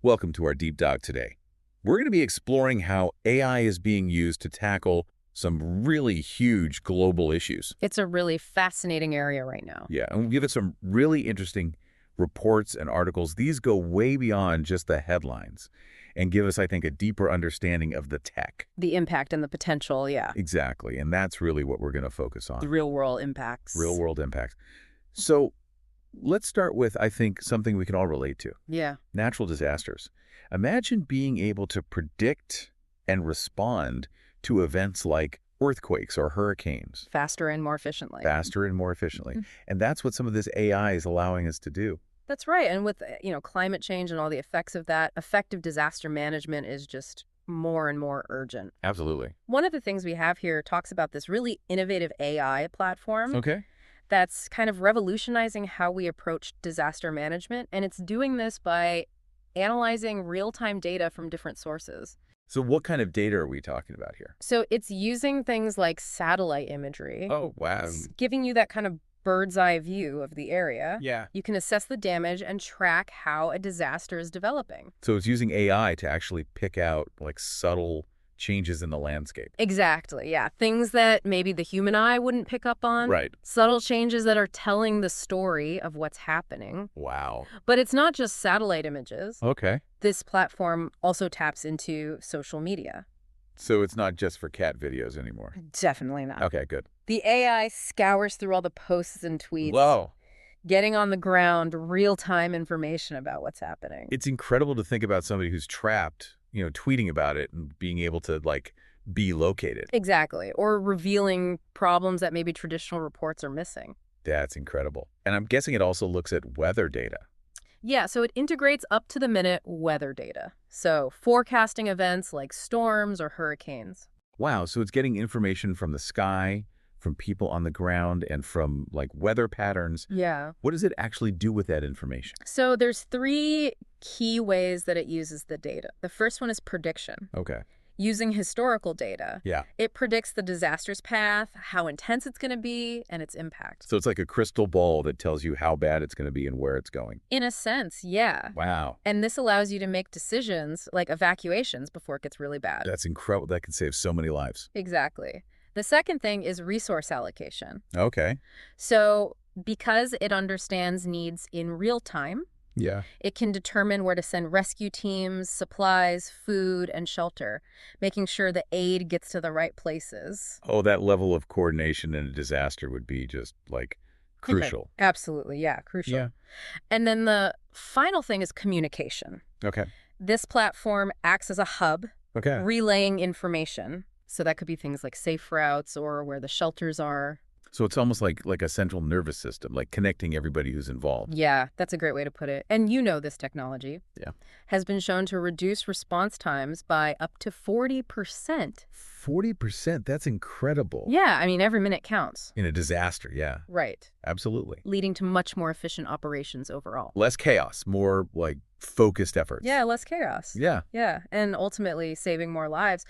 Welcome to our deep dive today. We're going to be exploring how AI is being used to tackle some really huge global issues. It's a really fascinating area right now. Yeah, and we'll give it some really interesting reports and articles. These go way beyond just the headlines and give us, I think, a deeper understanding of the tech. The impact and the potential, yeah. Exactly, and that's really what we're going to focus on. The real-world impacts. Real-world impacts. So let's start with, I think, something we can all relate to. Yeah. Natural disasters. Imagine being able to predict and respond to events like earthquakes or hurricanes. Faster and more efficiently. Faster and more efficiently. And that's what some of this AI is allowing us to do. That's right. And with, climate change and all the effects of that, effective disaster management is just more and more urgent. Absolutely. One of the things we have here talks about this really innovative AI platform. Okay. That's kind of revolutionizing how we approach disaster management. And it's doing this by analyzing real-time data from different sources. So what kind of data are we talking about here? So it's using things like satellite imagery. Oh, wow. It's giving you that kind of bird's eye view of the area. Yeah. You can assess the damage and track how a disaster is developing. So it's using AI to actually pick out like subtle changes in the landscape. Exactly, yeah. Things that maybe the human eye wouldn't pick up on. Right. Subtle changes that are telling the story of what's happening. Wow. But it's not just satellite images. Okay. This platform also taps into social media. So it's not just for cat videos anymore. Definitely not. Okay, good. The AI scours through all the posts and tweets. Whoa. Getting on the ground real-time information about what's happening. It's incredible to think about somebody who's trapped, tweeting about it and being able to, be located. Exactly. Or revealing problems that maybe traditional reports are missing. That's incredible. And I'm guessing it also looks at weather data. Yeah, so it integrates up-to-the-minute weather data. So forecasting events like storms or hurricanes. Wow, so it's getting information from the sky, from people on the ground, and from, weather patterns. Yeah. What does it actually do with that information? So there's three key ways that it uses the data. The first one is prediction. Okay. Using historical data, Yeah. it predicts the disaster's path, how intense it's going to be, and its impact. So it's like a crystal ball that tells you how bad it's going to be and where it's going. In a sense, yeah. Wow. And this allows you to make decisions like evacuations before it gets really bad. That's incredible. That can save so many lives. Exactly. The second thing is resource allocation. Okay. So because it understands needs in real time, Yeah. it can determine where to send rescue teams, supplies, food, and shelter, making sure the aid gets to the right places. Oh, that level of coordination in a disaster would be just, crucial. Absolutely, yeah, crucial. Yeah. And then the final thing is communication. Okay. This platform acts as a hub, Okay. relaying information. So that could be things like safe routes or where the shelters are. So it's almost like a central nervous system, connecting everybody who's involved. Yeah, that's a great way to put it. And this technology has been shown to reduce response times by up to 40%. 40%? That's incredible. Yeah, every minute counts. In a disaster, yeah. Right. Absolutely. Leading to much more efficient operations overall. Less chaos, more, focused efforts. Yeah, less chaos. Yeah. Yeah, and ultimately saving more lives.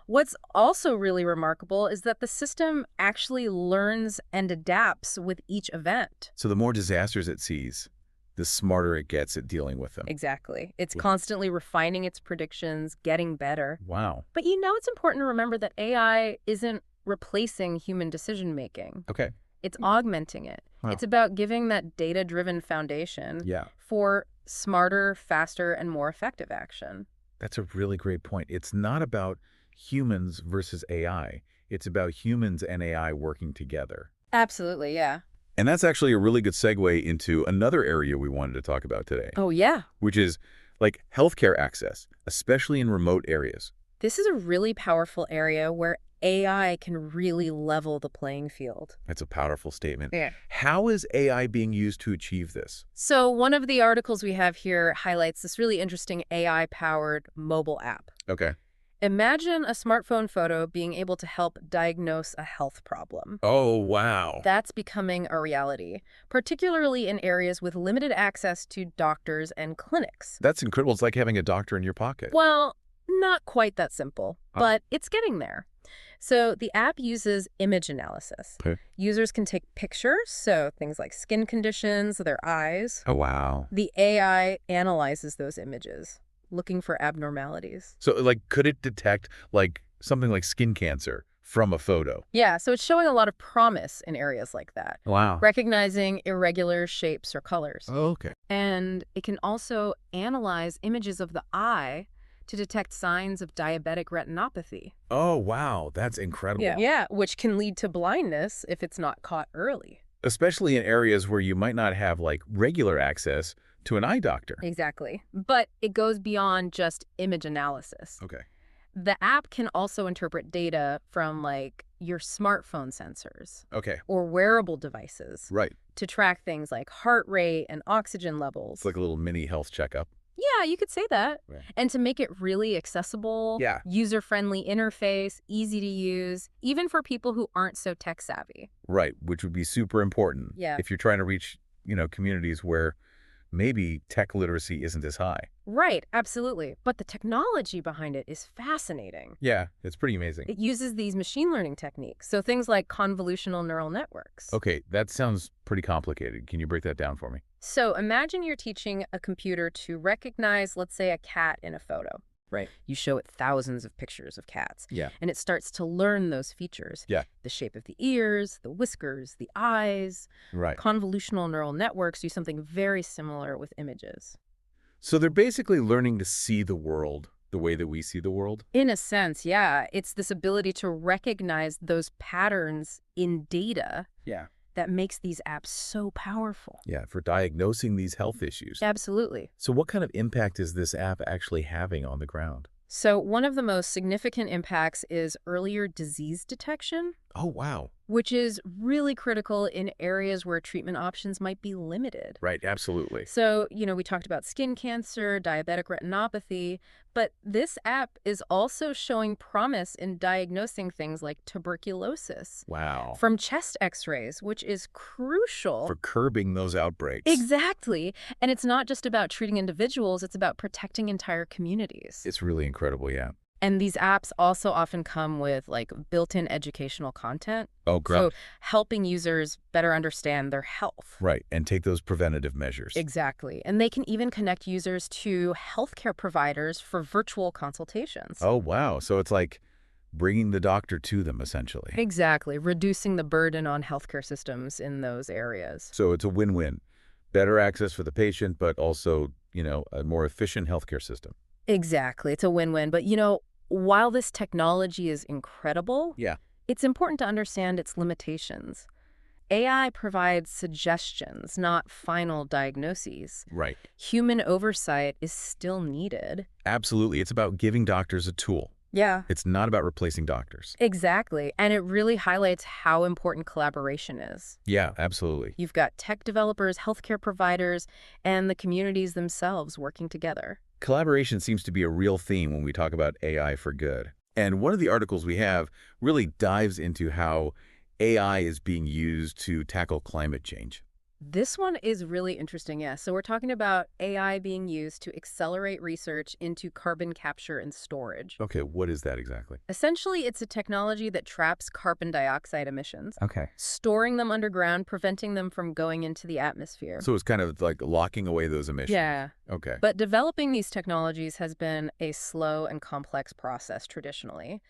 What's also really remarkable is that the system actually learns and adapts with each event. So the more disasters it sees, the smarter it gets at dealing with them. Exactly. It's constantly refining its predictions, getting better. Wow. But it's important to remember that AI isn't replacing human decision-making. Okay. It's augmenting it. Wow. It's about giving that data-driven foundation for smarter, faster, and more effective action. That's a really great point. It's not about humans versus AI. It's about humans and AI working together. Absolutely, yeah. And that's actually a really good segue into another area we wanted to talk about today. Oh, yeah. Which is healthcare access, especially in remote areas. This is a really powerful area where AI can really level the playing field. That's a powerful statement. Yeah. How is AI being used to achieve this? So one of the articles we have here highlights this really interesting AI-powered mobile app. Okay. Imagine a smartphone photo being able to help diagnose a health problem. Oh, wow. That's becoming a reality, particularly in areas with limited access to doctors and clinics. That's incredible. It's like having a doctor in your pocket. Well, not quite that simple, but it's getting there. So the app uses image analysis. Okay. Users can take pictures, so things like skin conditions, their eyes. Oh, wow. The AI analyzes those images. looking for abnormalities. So, like, could it detect, like, something like skin cancer from a photo? Yeah, so it's showing a lot of promise in areas like that, Wow. recognizing irregular shapes or colors. Oh, okay. And it can also analyze images of the eye to detect signs of diabetic retinopathy. Oh, wow. That's incredible. Yeah, which can lead to blindness if it's not caught early. Especially in areas where you might not have, like, regular access to an eye doctor. Exactly. But it goes beyond just image analysis. Okay. The app can also interpret data from, like, your smartphone sensors Okay. or wearable devices Right. to track things like heart rate and oxygen levels. It's like a little mini health checkup. Yeah, you could say that. Right. And to make it really accessible, Yeah. user-friendly interface, easy to use, even for people who aren't so tech savvy. Right, which would be super important. Yeah. If you're trying to reach, communities where maybe tech literacy isn't as high. Right, absolutely. But the technology behind it is fascinating. Yeah, it's pretty amazing. It uses these machine learning techniques, so things like convolutional neural networks. Okay, that sounds pretty complicated. Can you break that down for me? So imagine you're teaching a computer to recognize, let's say, a cat in a photo. Right. You show it thousands of pictures of cats. Yeah. And it starts to learn those features. Yeah. The shape of the ears, the whiskers, the eyes. Right. Convolutional neural networks do something very similar with images. So they're basically learning to see the world the way that we see the world? In a sense, yeah. It's this ability to recognize those patterns in data Yeah. that makes these apps so powerful. Yeah, for diagnosing these health issues. Absolutely. So what kind of impact is this app actually having on the ground? So one of the most significant impacts is earlier disease detection, Oh, wow. which is really critical in areas where treatment options might be limited. Right, absolutely. So, we talked about skin cancer, diabetic retinopathy, but this app is also showing promise in diagnosing things like tuberculosis Wow. from chest x-rays, which is crucial. For curbing those outbreaks. Exactly. And it's not just about treating individuals, it's about protecting entire communities. It's really incredible, yeah. And these apps also often come with built-in educational content. Oh, great. So helping users better understand their health. Right, and take those preventative measures. Exactly. And they can even connect users to healthcare providers for virtual consultations. Oh, wow. So it's like bringing the doctor to them, essentially. Exactly. Reducing the burden on healthcare systems in those areas. So it's a win-win. Better access for the patient, but also, a more efficient healthcare system. Exactly. It's a win-win. But, while this technology is incredible, Yeah. it's important to understand its limitations. AI provides suggestions, not final diagnoses. Right. Human oversight is still needed. Absolutely. It's about giving doctors a tool. Yeah. It's not about replacing doctors. Exactly. And it really highlights how important collaboration is. Yeah, absolutely. You've got tech developers, healthcare providers, and the communities themselves working together. Collaboration seems to be a real theme when we talk about AI for good. And one of the articles we have really dives into how AI is being used to tackle climate change. This one is really interesting, yes. So we're talking about AI being used to accelerate research into carbon capture and storage. Okay, what is that exactly? Essentially, it's a technology that traps carbon dioxide emissions, Okay. storing them underground, preventing them from going into the atmosphere. So it's kind of like locking away those emissions. Yeah. Okay. But developing these technologies has been a slow and complex process traditionally.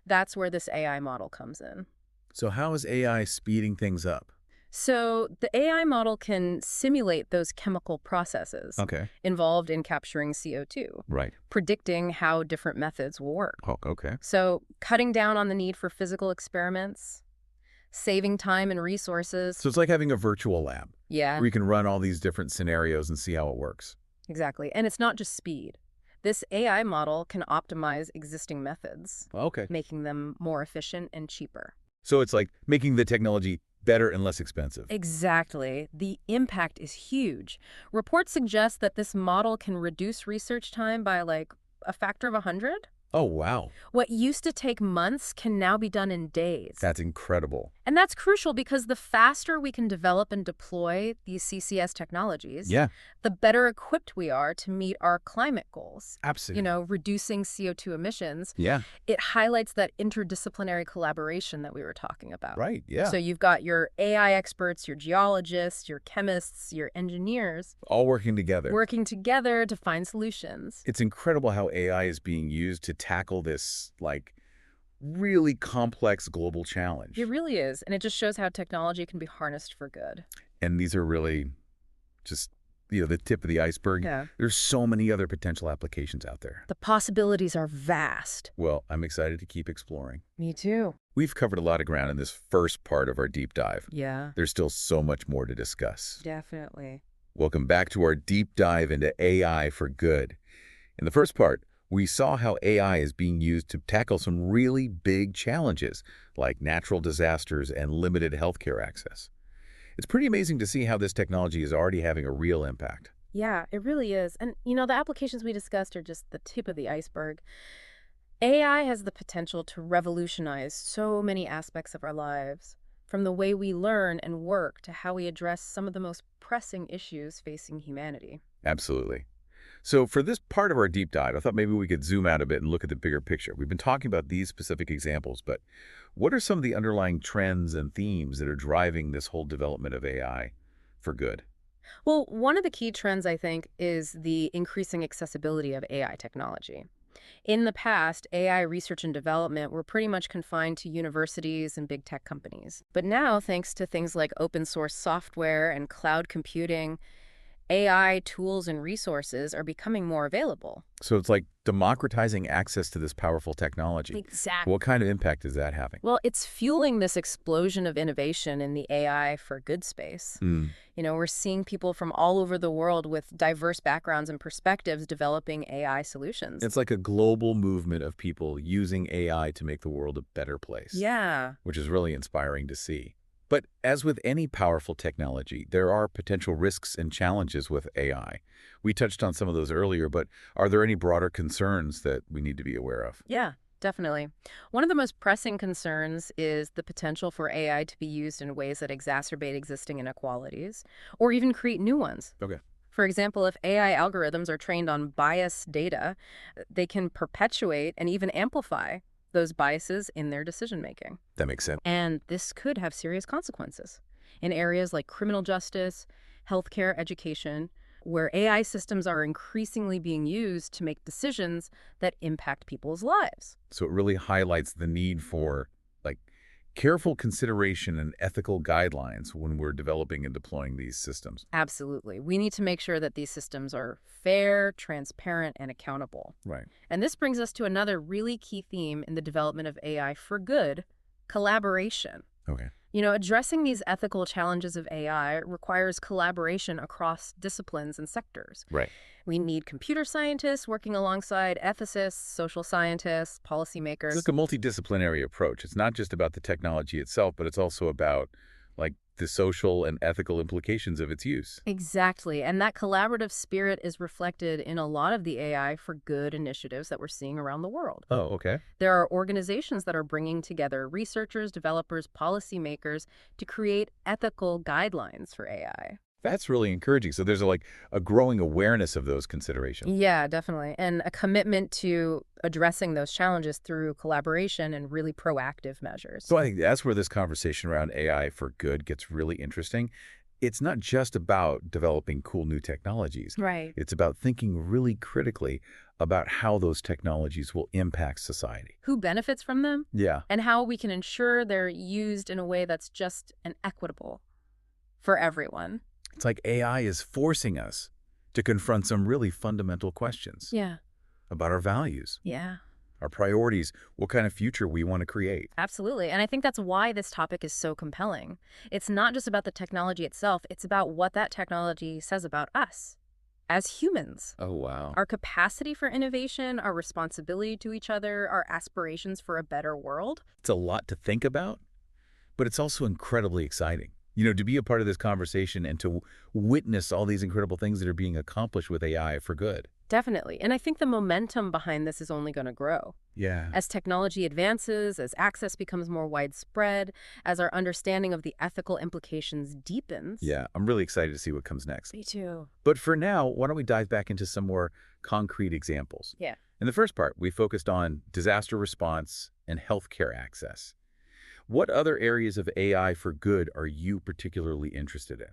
That's where this AI model comes in. So how is AI speeding things up? So the AI model can simulate those chemical processes Okay. involved in capturing CO2, Right. predicting how different methods will work. Oh, okay. So cutting down on the need for physical experiments, saving time and resources. So it's like having a virtual lab Yeah, where you can run all these different scenarios and see how it works. exactly. And it's not just speed. This AI model can optimize existing methods, Okay. making them more efficient and cheaper. So it's like making the technology better and less expensive. Exactly. The impact is huge. Reports suggest that this model can reduce research time by a factor of 100. Oh, wow. What used to take months can now be done in days. That's incredible. And And that's crucial because the faster we can develop and deploy these CCS technologies, Yeah, the better equipped we are to meet our climate goals. absolutely. Reducing CO2 emissions. Yeah, It highlights that interdisciplinary collaboration that we were talking about. right. Yeah. So you've got your AI experts, your geologists, your chemists, your engineers All working together. working together to find solutions. It's incredible how AI is being used to tackle this, really complex global challenge. It really is, and it just shows how technology can be harnessed for good. And these are really just, the tip of the iceberg. Yeah. There's so many other potential applications out there. The possibilities are vast. Well, I'm excited to keep exploring. Me too. We've covered a lot of ground in this first part of our deep dive. Yeah, There's still so much more to discuss. definitely. Welcome back to our deep dive into AI for good. In the first part, we saw how AI is being used to tackle some really big challenges, like natural disasters and limited healthcare access. It's pretty amazing to see how this technology is already having a real impact. Yeah, it really is. And, the applications we discussed are just the tip of the iceberg. AI has the potential to revolutionize so many aspects of our lives, from the way we learn and work to how we address some of the most pressing issues facing humanity. Absolutely. So for this part of our deep dive, I thought maybe we could zoom out a bit and look at the bigger picture. We've been talking about these specific examples, but what are some of the underlying trends and themes that are driving this whole development of AI for good? Well, one of the key trends, I think, is the increasing accessibility of AI technology. In the past, AI research and development were pretty much confined to universities and big tech companies. But now, thanks to things like open source software and cloud computing, AI tools and resources are becoming more available. So it's like democratizing access to this powerful technology. Exactly. What kind of impact is that having? Well, it's fueling this explosion of innovation in the AI for good space. We're seeing people from all over the world with diverse backgrounds and perspectives developing AI solutions. It's like a global movement of people using AI to make the world a better place. Yeah. Which is really inspiring to see. But as with any powerful technology, there are potential risks and challenges with AI. We touched on some of those earlier, but are there any broader concerns that we need to be aware of? Yeah, definitely. One of the most pressing concerns is the potential for AI to be used in ways that exacerbate existing inequalities or even create new ones. Okay. For example, if AI algorithms are trained on biased data, they can perpetuate and even amplify those biases in their decision-making. That makes sense. And this could have serious consequences in areas like criminal justice, healthcare, education, where AI systems are increasingly being used to make decisions that impact people's lives. So it really highlights the need for careful consideration and ethical guidelines when we're developing and deploying these systems. Absolutely. We need to make sure that these systems are fair, transparent, and accountable. Right. And this brings us to another really key theme in the development of AI for good: collaboration. Okay. Addressing these ethical challenges of AI requires collaboration across disciplines and sectors. Right. We need computer scientists working alongside ethicists, social scientists, policymakers. It's a multidisciplinary approach. It's not just about the technology itself, but it's also about the social and ethical implications of its use. Exactly. And that collaborative spirit is reflected in a lot of the AI for good initiatives that we're seeing around the world. Oh, okay. There are organizations that are bringing together researchers, developers, policymakers to create ethical guidelines for AI. That's really encouraging. So there's a growing awareness of those considerations. Yeah, definitely. And a commitment to addressing those challenges through collaboration and really proactive measures. So I think that's where this conversation around AI for good gets really interesting. It's not just about developing cool new technologies. Right. It's about thinking really critically about how those technologies will impact society. Who benefits from them? Yeah. And how we can ensure they're used in a way that's just and equitable for everyone. It's like AI is forcing us to confront some really fundamental questions. Yeah. About our values, Yeah. our priorities, what kind of future we want to create. Absolutely. And I think that's why this topic is so compelling. It's not just about the technology itself, it's about what that technology says about us as humans. Oh, wow. Our capacity for innovation, our responsibility to each other, our aspirations for a better world. It's a lot to think about, but it's also incredibly exciting. To be a part of this conversation and to witness all these incredible things that are being accomplished with AI for good. Definitely. And I think the momentum behind this is only going to grow. Yeah. As technology advances, as access becomes more widespread, as our understanding of the ethical implications deepens. Yeah, I'm really excited to see what comes next. Me too. But for now, why don't we dive back into some more concrete examples? Yeah. In the first part, we focused on disaster response and healthcare access. What other areas of AI for good are you particularly interested in?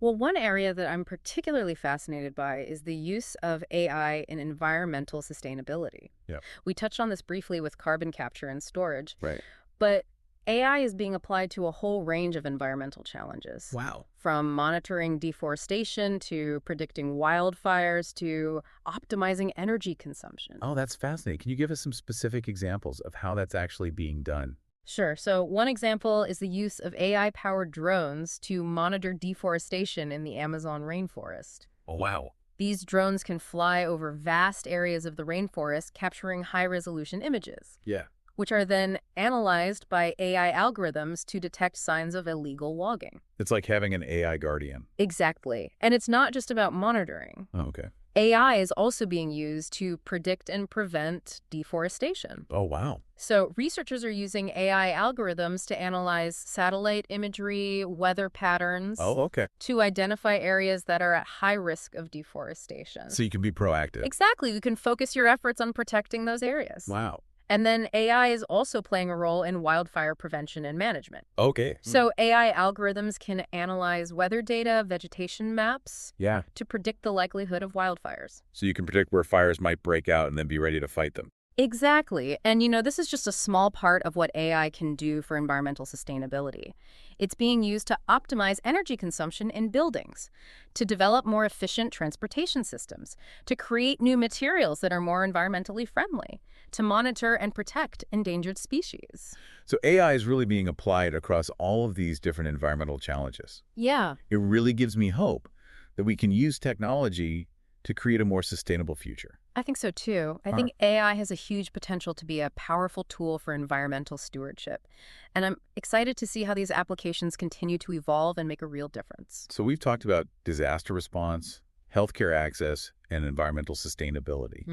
Well, one area that I'm particularly fascinated by is the use of AI in environmental sustainability. Yeah. We touched on this briefly with carbon capture and storage, Right. but AI is being applied to a whole range of environmental challenges. Wow. From monitoring deforestation to predicting wildfires to optimizing energy consumption. Oh, that's fascinating. Can you give us some specific examples of how that's actually being done? Sure. So one example is the use of AI-powered drones to monitor deforestation in the Amazon rainforest. Oh, wow. These drones can fly over vast areas of the rainforest, capturing high-resolution images, Yeah. which are then analyzed by AI algorithms to detect signs of illegal logging. It's like having an AI guardian. Exactly. And it's not just about monitoring. Oh, okay. AI is also being used to predict and prevent deforestation. Oh, wow. So researchers are using AI algorithms to analyze satellite imagery, weather patterns, Oh, okay. to identify areas that are at high risk of deforestation. So you can be proactive. Exactly. You can focus your efforts on protecting those areas. Wow. And then AI is also playing a role in wildfire prevention and management. Okay. So AI algorithms can analyze weather data, vegetation maps, Yeah. to predict the likelihood of wildfires. So you can predict where fires might break out and then be ready to fight them. Exactly. And this is just a small part of what AI can do for environmental sustainability. It's being used to optimize energy consumption in buildings, to develop more efficient transportation systems, to create new materials that are more environmentally friendly, to monitor and protect endangered species. So AI is really being applied across all of these different environmental challenges. Yeah. It really gives me hope that we can use technology to create a more sustainable future. I think so too. I All think AI has a huge potential to be a powerful tool for environmental stewardship. And I'm excited to see how these applications continue to evolve and make a real difference. So we've talked about disaster response, healthcare access, and environmental sustainability.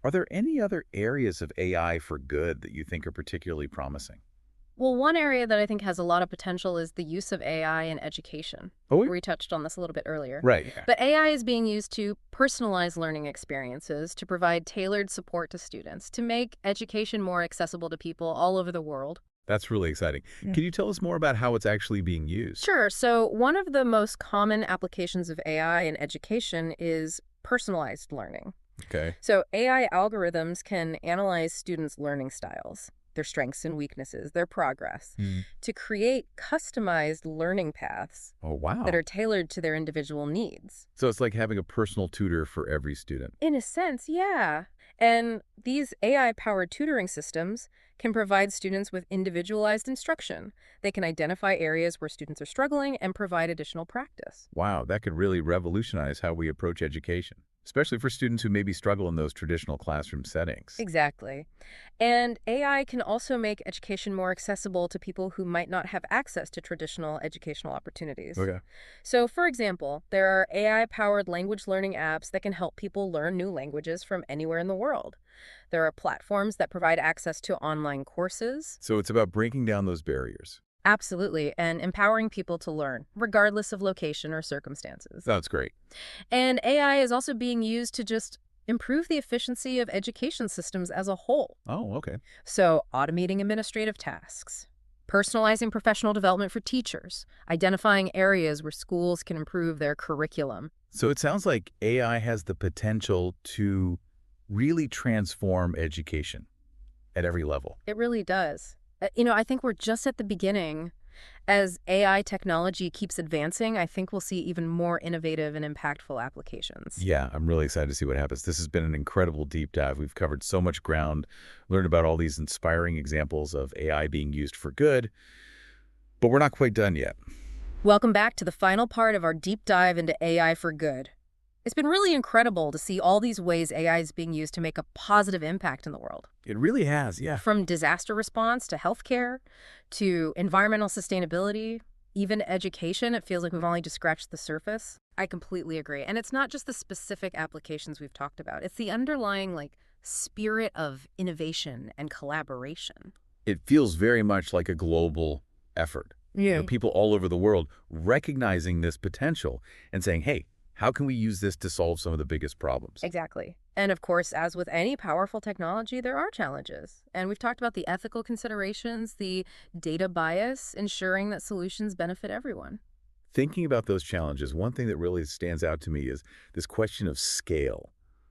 Are there any other areas of AI for good that you think are particularly promising? Well, one area that I think has a lot of potential is the use of AI in education. Oh, We touched on this a little bit earlier. right. Yeah. But AI is being used to personalize learning experiences, to provide tailored support to students, to make education more accessible to people all over the world. That's really exciting. Yeah. Can you tell us more about how it's actually being used? Sure. So one of the most common applications of AI in education is personalized learning. Okay. So AI algorithms can analyze students' learning styles, their strengths and weaknesses, their progress, to create customized learning paths Oh, wow. that are tailored to their individual needs. So it's like having a personal tutor for every student. In a sense, yeah. And these AI-powered tutoring systems can provide students with individualized instruction. They can identify areas where students are struggling and provide additional practice. Wow, that could really revolutionize how we approach education, especially for students who maybe struggle in those traditional classroom settings. Exactly. And AI can also make education more accessible to people who might not have access to traditional educational opportunities. Okay. So, for example, there are AI-powered language learning apps that can help people learn new languages from anywhere in the world. There are platforms that provide access to online courses. So it's about breaking down those barriers. Absolutely, and empowering people to learn, regardless of location or circumstances. That's great. And AI is also being used to just improve the efficiency of education systems as a whole. Oh, okay. So, automating administrative tasks, personalizing professional development for teachers, identifying areas where schools can improve their curriculum. So it sounds like AI has the potential to really transform education at every level. It really does. I think we're just at the beginning. As AI technology keeps advancing, I think we'll see even more innovative and impactful applications. Yeah, I'm really excited to see what happens. This has been an incredible deep dive. We've covered so much ground, learned about all these inspiring examples of AI being used for good, but we're not quite done yet. Welcome back to the final part of our deep dive into AI for good. It's been really incredible to see all these ways AI is being used to make a positive impact in the world. It really has, yeah. From disaster response to healthcare to environmental sustainability, even education, it feels like we've only just scratched the surface. I completely agree. And it's not just the specific applications we've talked about. It's the underlying, like, spirit of innovation and collaboration. It feels very much like a global effort. Yeah. People all over the world recognizing this potential and saying, hey, how can we use this to solve some of the biggest problems? Exactly. And of course, as with any powerful technology, there are challenges. And we've talked about the ethical considerations, the data bias, ensuring that solutions benefit everyone. Thinking about those challenges, one thing that really stands out to me is this question of scale.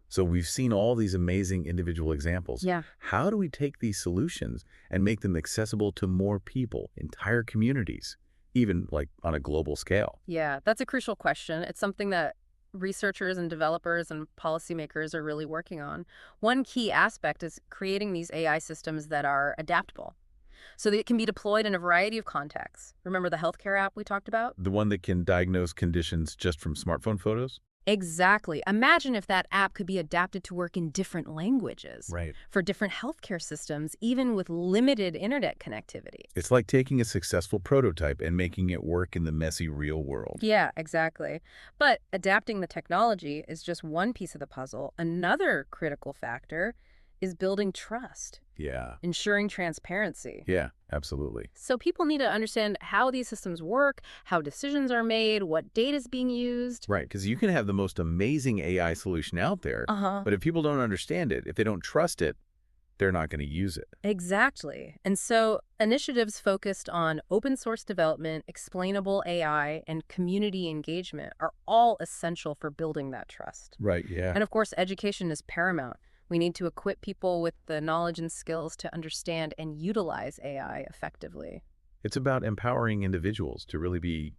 So we've seen all these amazing individual examples. Yeah. How do we take these solutions and make them accessible to more people, entire communities, even like on a global scale? Yeah, that's a crucial question. It's something that researchers and developers and policymakers are really working on. One key aspect is creating these AI systems that are adaptable so that it can be deployed in a variety of contexts. Remember the healthcare app we talked about? The one that can diagnose conditions just from smartphone photos? Exactly. Imagine if that app could be adapted to work in different languages Right. for different healthcare systems, even with limited internet connectivity. It's like taking a successful prototype and making it work in the messy real world. Yeah, exactly. But adapting the technology is just one piece of the puzzle. Another critical factor is building trust, Yeah. ensuring transparency. Yeah, absolutely. So people need to understand how these systems work, how decisions are made, what data is being used. Right, because you can have the most amazing AI solution out there, Uh-huh. but if people don't understand it, if they don't trust it, they're not going to use it. Exactly. And so initiatives focused on open source development, explainable AI, and community engagement are all essential for building that trust. Right, yeah. And of course, education is paramount. We need to equip people with the knowledge and skills to understand and utilize AI effectively. It's about empowering individuals to really be,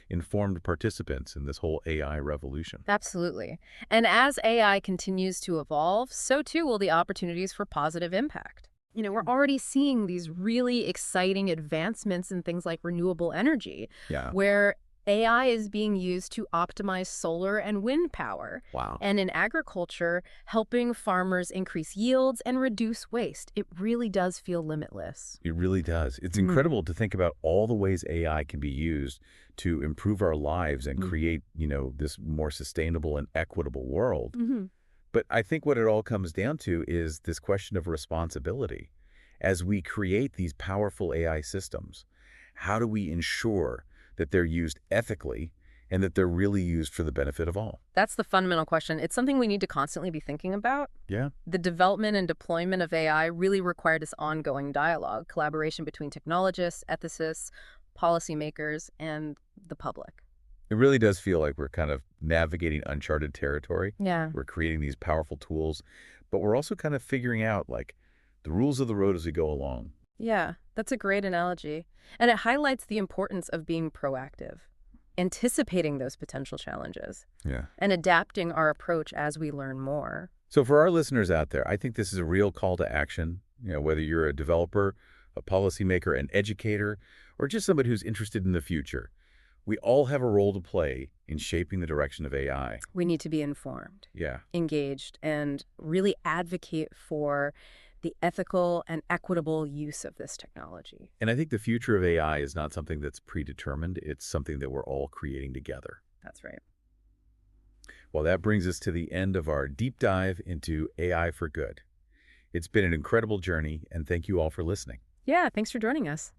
informed participants in this whole AI revolution. Absolutely. And as AI continues to evolve, so too will the opportunities for positive impact. We're already seeing these really exciting advancements in things like renewable energy, Yeah. where AI is being used to optimize solar and wind power. Wow. And in agriculture, helping farmers increase yields and reduce waste. It really does feel limitless. It really does. It's incredible to think about all the ways AI can be used to improve our lives and create, this more sustainable and equitable world. Mm-hmm. But I think what it all comes down to is this question of responsibility. As we create these powerful AI systems, how do we ensure that they're used ethically and that they're really used for the benefit of all? That's the fundamental question. It's something we need to constantly be thinking about. Yeah. The development and deployment of AI really required this ongoing dialogue, collaboration between technologists, ethicists, policymakers, and the public. It really does feel like we're kind of navigating uncharted territory. Yeah. We're creating these powerful tools, but we're also kind of figuring out like the rules of the road as we go along. Yeah, that's a great analogy. And it highlights the importance of being proactive, anticipating those potential challenges, Yeah. and adapting our approach as we learn more. So for our listeners out there, I think this is a real call to action. Whether you're a developer, a policymaker, an educator, or just somebody who's interested in the future, we all have a role to play in shaping the direction of AI. We need to be informed, Yeah. engaged, and really advocate for the ethical and equitable use of this technology. And I think the future of AI is not something that's predetermined. It's something that we're all creating together. That's right. Well, that brings us to the end of our deep dive into AI for good. It's been an incredible journey, and thank you all for listening. Yeah, thanks for joining us.